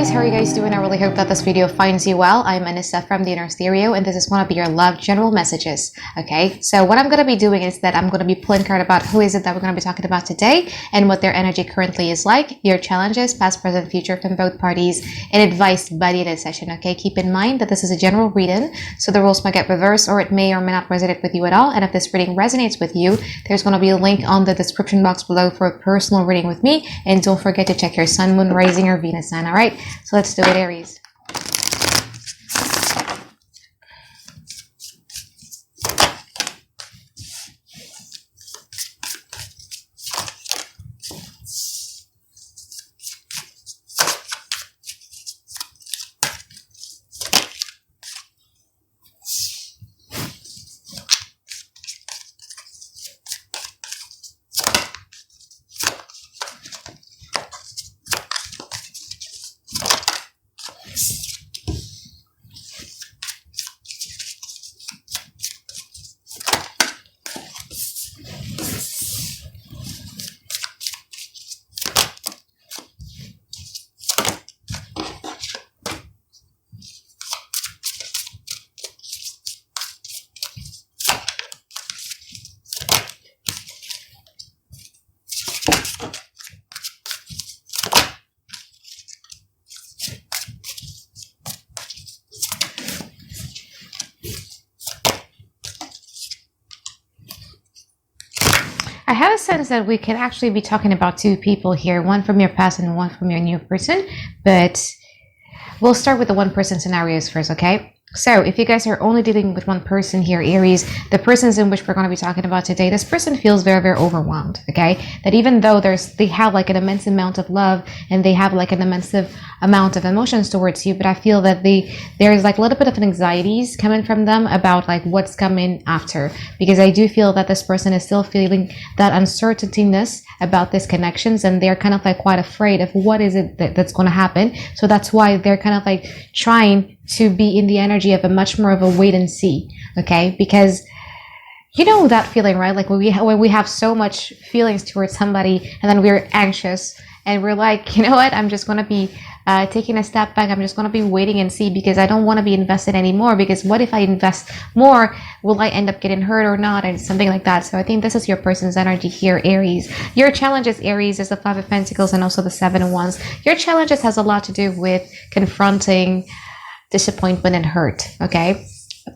Aries, how are you guys doing? I really hope that this video finds you well. I'm Anisa from the Inner Stereo, and this is going to be your love general messages. Okay, so what I'm going to be doing is that I'm going to be pulling card about who is it that we're going to be talking about today and what their energy currently is like, your challenges, past, present, future from both parties, and advice by the end of the session. Okay, keep in mind that this is a general reading, so the rules might get reversed or it may or may not resonate with you at all. And if this reading resonates with you, there's going to be a link on the description box below for a personal reading with me. And don't forget to check your sun, moon, rising, or Venus sign. All right. So let's do it, Aries. I have a sense that we could actually be talking about two people here, one from your past and one from your new person, but we'll start with the one person scenarios first, okay? So if you guys are only dealing with one person here, Aries, the persons in which we're going to be talking about today, this person feels very, very overwhelmed, okay? That even though they have like an immense amount of love and they have like an immense amount of emotions towards you, but I feel that there's like a little bit of anxieties coming from them about like what's coming after, because I do feel that this person is still feeling that uncertaintiness about these connections, and they're kind of like quite afraid of what is it that's going to happen. So that's why they're kind of like trying to be in the energy of a much more of a wait and see, okay? Because you know that feeling, right? Like when we have so much feelings towards somebody and then we're anxious and we're like, you know what, I'm just going to be taking a step back. I'm just going to be waiting and see, because I don't want to be invested anymore, because what if I invest more? Will I end up getting hurt or not? And something like that. So I think this is your person's energy here, Aries. Your challenges, Aries, is the Five of Pentacles and also the Seven of Wands. Your challenges has a lot to do with confronting disappointment and hurt, okay?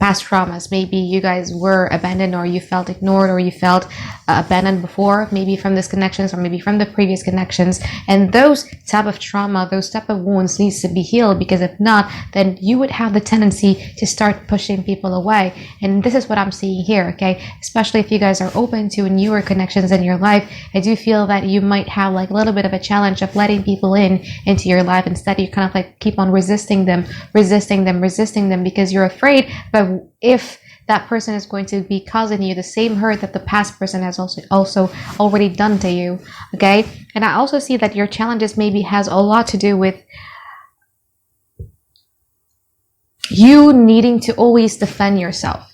Past traumas. Maybe you guys were abandoned, or you felt ignored, or you felt abandoned before, maybe from these connections or maybe from the previous connections, and those type of trauma, those type of wounds needs to be healed, because if not, then you would have the tendency to start pushing people away. And this is what I'm seeing here, okay? Especially if you guys are open to newer connections in your life, I do feel that you might have like a little bit of a challenge of letting people into your life. Instead, you kind of like keep on resisting them, because you're afraid that if that person is going to be causing you the same hurt that the past person has also already done to you, okay? And I also see that your challenges maybe has a lot to do with you needing to always defend yourself.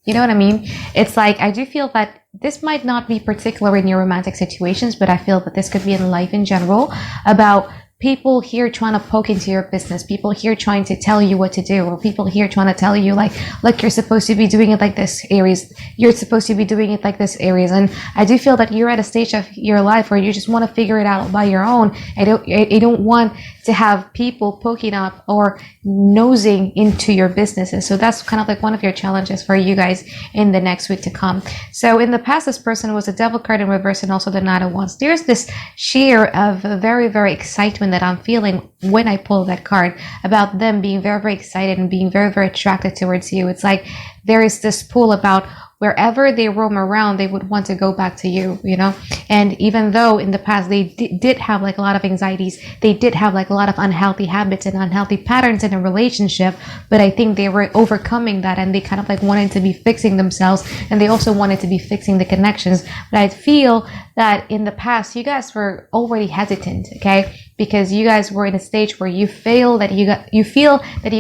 You know what I mean? It's like, I do feel that this might not be particular in your romantic situations, but I feel that this could be in life in general, about people here trying to poke into your business, people here trying to tell you what to do, or people here trying to tell you like, look, you're supposed to be doing it like this, Aries. You're supposed to be doing it like this, Aries. And I do feel that you're at a stage of your life where you just want to figure it out by your own. I don't want to have people poking up or nosing into your businesses. So that's kind of like one of your challenges for you guys in the next week to come. So in the past, this person was a Devil card in reverse and also the Knight of Wands. There's this sheer of very, very excitement that I'm feeling when I pull that card, about them being very, very excited and being very, very attracted towards you. It's like there is this pull about wherever they roam around, they would want to go back to you, you know? And even though in the past they did have like a lot of anxieties, they did have like a lot of unhealthy habits and unhealthy patterns in a relationship, but I think they were overcoming that, and they kind of like wanted to be fixing themselves, and they also wanted to be fixing the connections. But I feel that in the past, you guys were already hesitant, okay? Because you guys were in a stage where you feel that you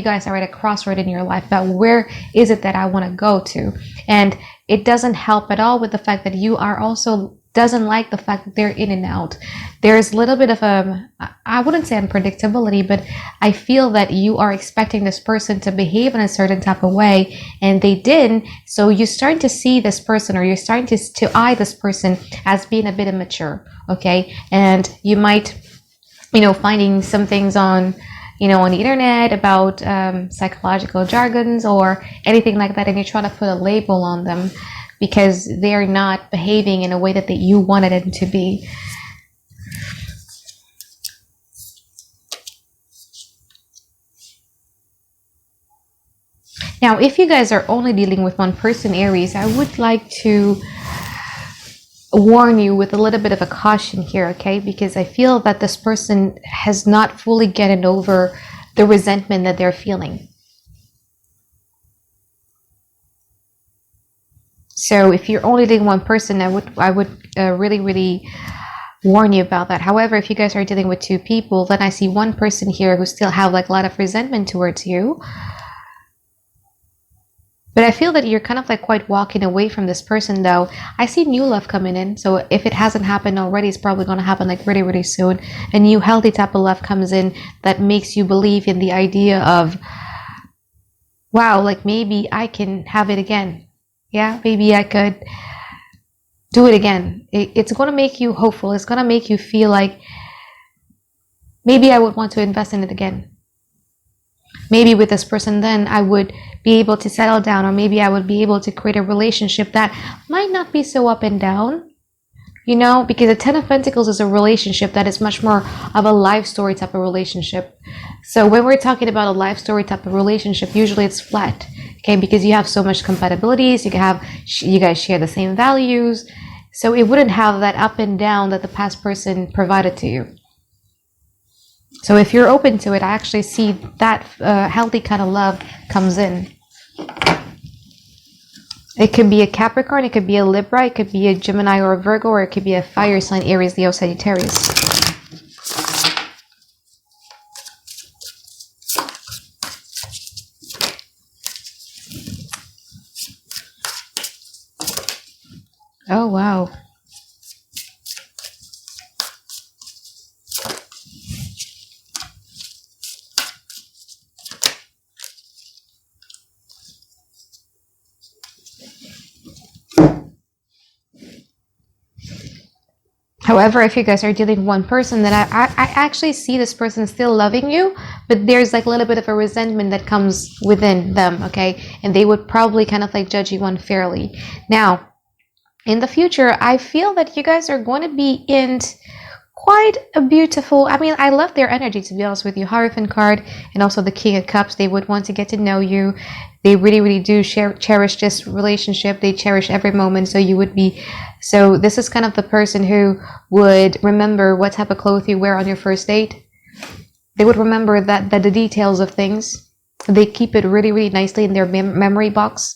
guys are at a crossroad in your life about where is it that I want to go to. And it doesn't help at all with the fact that you are also doesn't like the fact that they're in and out. There's a little bit of I wouldn't say unpredictability, but I feel that you are expecting this person to behave in a certain type of way and they didn't. So you're starting to see this person, or you're starting to eye this person as being a bit immature, okay? And you might, finding some things on on the internet about psychological jargons or anything like that, and you're trying to put a label on them because they're not behaving in a way that you wanted them to be. Now, if you guys are only dealing with one person, Aries, I would like to warn you with a little bit of a caution here, okay? Because I feel that this person has not fully gotten over the resentment that they're feeling. So if you're only dealing with one person, I would really warn you about that. However, if you guys are dealing with two people, then I see one person here who still have like a lot of resentment towards you. But I feel that you're kind of like quite walking away from this person, though. I see new love coming in. So if it hasn't happened already, it's probably going to happen like really soon. A new healthy type of love comes in that makes you believe in the idea of, wow, like maybe I can have it again. Yeah, maybe I could do it again. It's going to make you hopeful. It's going to make you feel like maybe I would want to invest in it again. Maybe with this person, then I would be able to settle down, or maybe I would be able to create a relationship that might not be so up and down, because the Ten of Pentacles is a relationship that is much more of a life story type of relationship. So when we're talking about a life story type of relationship, usually it's flat, okay, because you have so much compatibilities, you guys share the same values, so it wouldn't have that up and down that the past person provided to you. So if you're open to it, I actually see that healthy kind of love comes in. It could be a Capricorn, it could be a Libra, it could be a Gemini or a Virgo, or it could be a fire sign, Aries, Leo, Sagittarius. Oh, wow. However, if you guys are dealing with one person, then I actually see this person still loving you, but there's like a little bit of a resentment that comes within them, okay? And they would probably kind of like judge you unfairly. Now, in the future, I feel that you guys are going to be in quite a beautiful, I love their energy, to be honest with you. Hierophant card and also the King of Cups. They would want to get to know you. They really do cherish this relationship. They cherish every moment. So this is kind of the person who would remember what type of clothes you wear on your first date. They would remember that the details of things. They keep it really nicely in their memory box.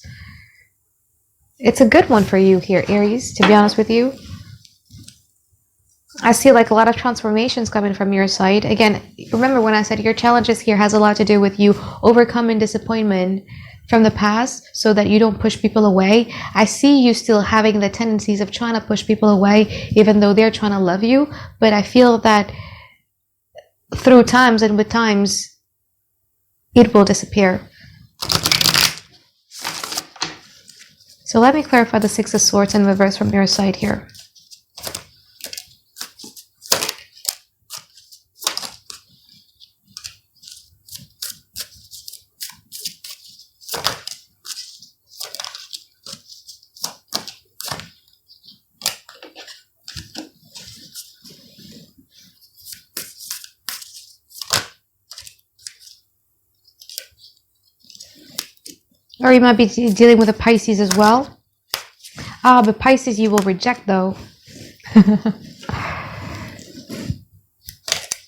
It's a good one for you here, Aries, to be honest with you. I see like a lot of transformations coming from your side. Again, remember when I said your challenges here has a lot to do with you overcoming disappointment from the past so that you don't push people away. I see you still having the tendencies of trying to push people away even though they're trying to love you. But I feel that through times and with times, it will disappear. So let me clarify the Six of Swords in reverse from your side here. Or you might be dealing with a Pisces as well. But Pisces you will reject though.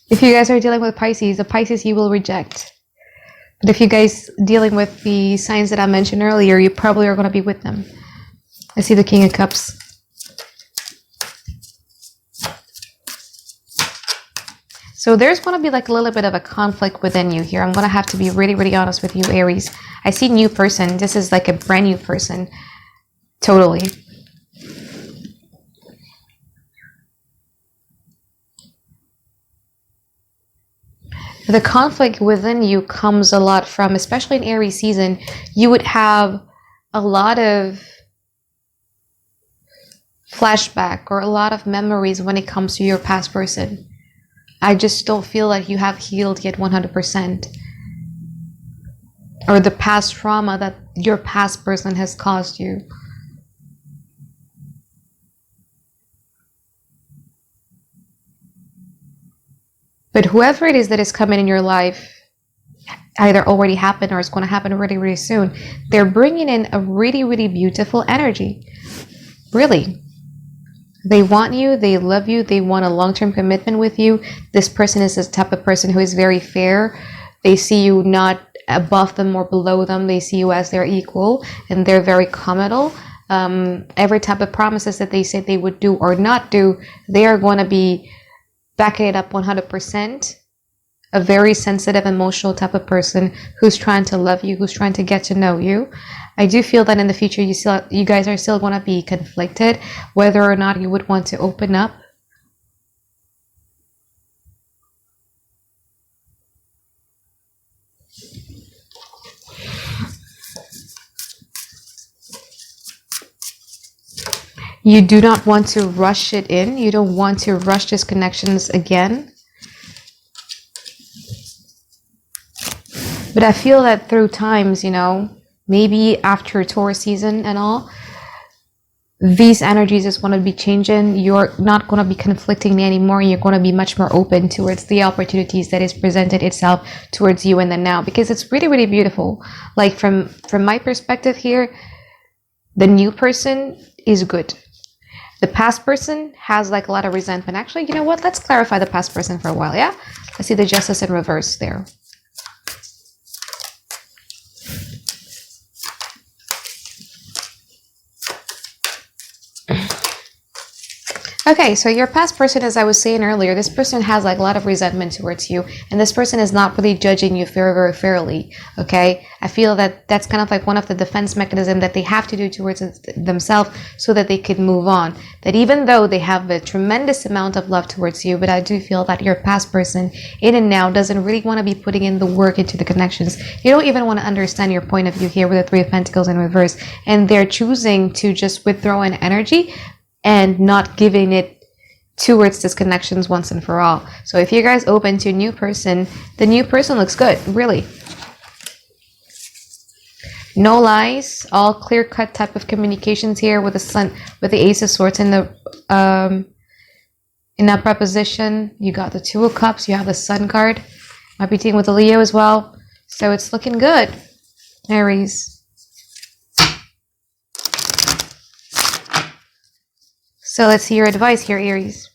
If you guys are dealing with Pisces, the Pisces you will reject. But if you guys dealing with the signs that I mentioned earlier, you probably are going to be with them. I see the King of Cups. So there's going to be like a little bit of a conflict within you here. I'm going to have to be really honest with you, Aries. I see new person. This is like a brand new person. Totally. The conflict within you comes a lot from, especially in Aries season, you would have a lot of flashback or a lot of memories when it comes to your past person. I just don't feel like you have healed yet 100%. Or the past trauma that your past person has caused you. But whoever it is that is coming in your life, either already happened or it's going to happen really, really soon, they're bringing in a really, really beautiful energy. Really. They want you, they love you, they want a long-term commitment with you. This person is the type of person who is very fair. They see you not above them or below them. They see you as their equal, and they're very committal. Every type of promises that they said they would do or not do, they are going to be backing it up 100%. A very sensitive, emotional type of person who's trying to love you, who's trying to get to know you. I do feel that in the future, you guys are still going to be conflicted, whether or not you would want to open up. You do not want to rush it in. You don't want to rush these connections again. But I feel that through times, you know, maybe after Taurus season and all, these energies is going to be changing. You're not going to be conflicting anymore. You're going to be much more open towards the opportunities that is presented itself towards you in the now, because it's really, really beautiful. Like from my perspective here, the new person is good. The past person has like a lot of resentment. Actually, you know what? Let's clarify the past person for a while, yeah? Let's see the Justice in reverse there. Okay, so your past person, as I was saying earlier, this person has like a lot of resentment towards you, and this person is not really judging you very, very fairly, okay? I feel that that's kind of like one of the defense mechanisms that they have to do towards themselves so that they can move on. That even though they have a tremendous amount of love towards you, but I do feel that your past person in and now doesn't really want to be putting in the work into the connections. You don't even want to understand your point of view here with the Three of Pentacles in reverse, and they're choosing to just withdraw an energy and not giving it towards these connections once and for all. So if you guys open to a new person, the new person looks good, really. No lies, all clear-cut type of communications here with the Sun, with the Ace of Swords in the in that preposition. You got the Two of Cups, you have the Sun card. Might be dealing with the Leo as well. So it's looking good, Aries. So let's see your advice here, Aries.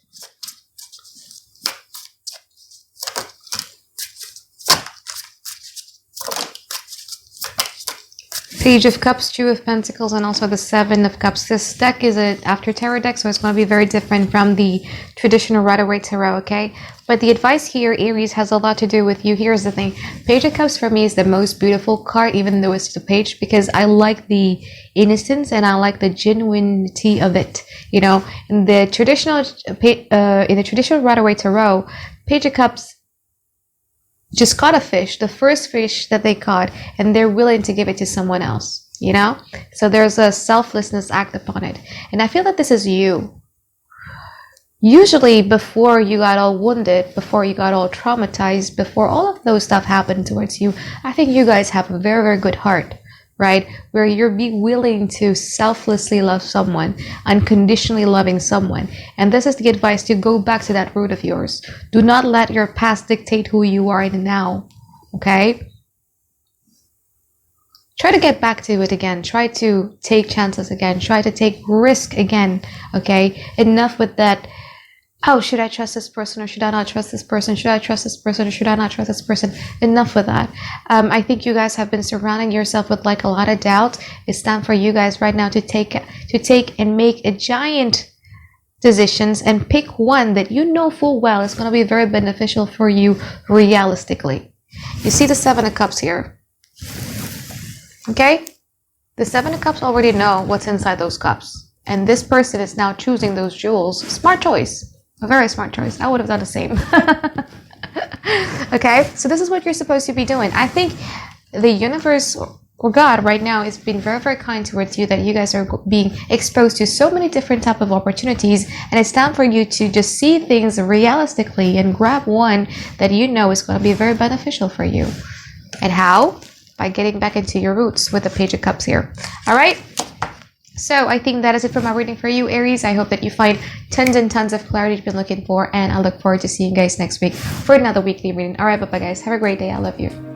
Page of Cups, Two of Pentacles, and also the Seven of Cups. This deck is an after tarot deck, so it's going to be very different from the traditional Rider-Waite tarot, okay? But the advice here, Aries, has a lot to do with you. Here's the thing. Page of Cups for me is the most beautiful card, even though it's just a page, because I like the innocence and I like the genuinity of it. You know, in the traditional Rider-Waite tarot, Page of Cups just caught a fish, the first fish that they caught, and they're willing to give it to someone else, you know? So there's a selflessness act upon it. And I feel that this is you. Usually before you got all wounded, before you got all traumatized, before all of those stuff happened towards you, I think you guys have a very, very good heart, right? Where you're be willing to selflessly love someone, unconditionally loving someone. And this is the advice to go back to that root of yours. Do not let your past dictate who you are in the now, okay? Try to get back to it again. Try to take chances again. Try to take risk again, okay? Enough with that, oh, should I trust this person or should I not trust this person? Should I trust this person or should I not trust this person? Enough with that. I think you guys have been surrounding yourself with like a lot of doubt. It's time for you guys right now to take and make a giant decisions and pick one that you know full well is going to be very beneficial for you realistically. You see the Seven of Cups here. Okay? The Seven of Cups already know what's inside those cups. And this person is now choosing those jewels. Smart choice. A very smart choice. I would have done the same. Okay, so this is what you're supposed to be doing. I think the universe or God right now is being very, very kind towards you, that you guys are being exposed to so many different type of opportunities, and it's time for you to just see things realistically and grab one that you know is going to be very beneficial for you. And how? By getting back into your roots with the Page of Cups here. All right. So I think that is it for my reading for you, Aries. I hope that you find tons and tons of clarity you've been looking for, and I look forward to seeing you guys next week for another weekly reading. All right, bye-bye, guys. Have a great day. I love you.